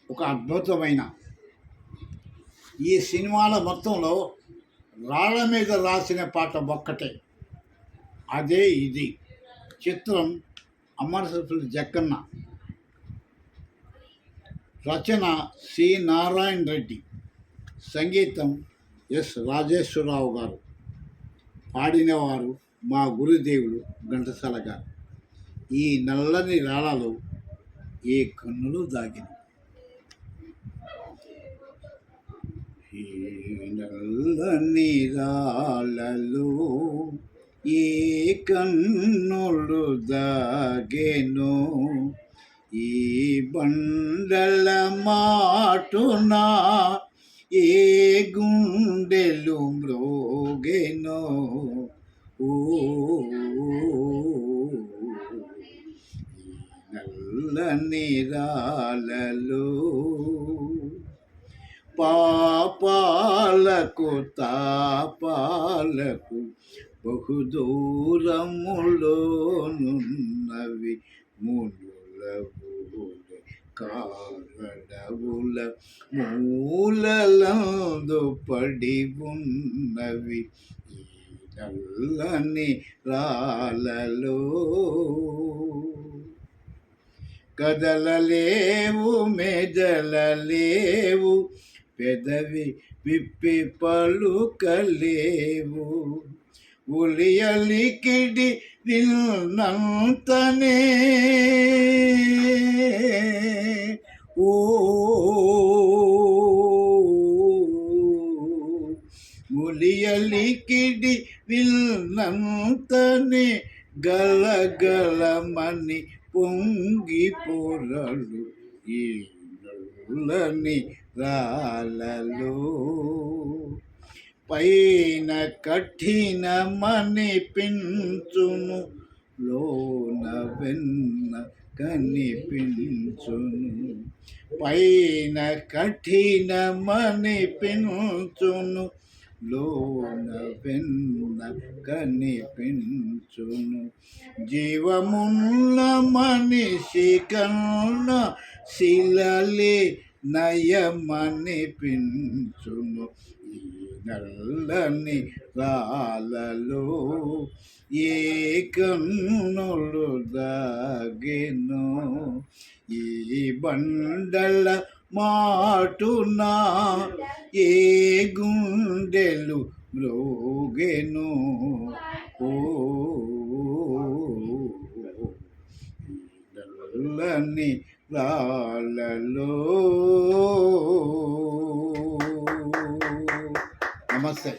ఒక అద్భుతమైన ఈ సినిమాల మొత్తంలో రాళ్ళ మీద రాసిన పాట ఒక్కటే, అదే ఇది. చిత్రం అమరశిల్పులు జక్కన్న, రచన సి నారాయణ రెడ్డి, సంగీతం ఎస్ రాజేశ్వరరావు గారు, పాడినవారు మా గురుదేవులు ఘంటసాల గారు. ఈ నల్లని రాళ్ళలో ఏ కన్నులు దాగిన, ఈ నల్లని రాళ్ళలో ఏ కన్నులు దాగెను, ఈ బండల మాటున ఏ గుండెలు మ్రోగెను. ఓ నల్లని రాళ్ళలో పాపాలకు తాపాలకు బహుదూరములోనున్నవి మునులవుల కారణవుల మూలలందు పడి ఉన్నవి ఈ నల్లని రాళ్ళలో. కదలలేవు మెదలలేవు, పెదవి విప్పి పలుకలేవు, ఉలియలికిడి విన్నంతనే ఓ ఉలియలికిడి విన్నంతనే గలగలమని పొంగి పొరలు ఈ నల్లని రాళ్ళలో. పైన కఠినమనిపించును, లోన వెన్న కనిపించును. పైన కఠినమనిపించును, లోన వెన్న కనిపించును. జీవమున్న మనిషి కన్న శిలలే నయమనిపించును ఈ నల్లని రాళ్ళలో ఏ కన్నులు దాగెను, ఈ బండల మాటున ఏ గుండెలు మ్రోగెను. ఓ నల్లని రాళ్ళలో. నమస్తే.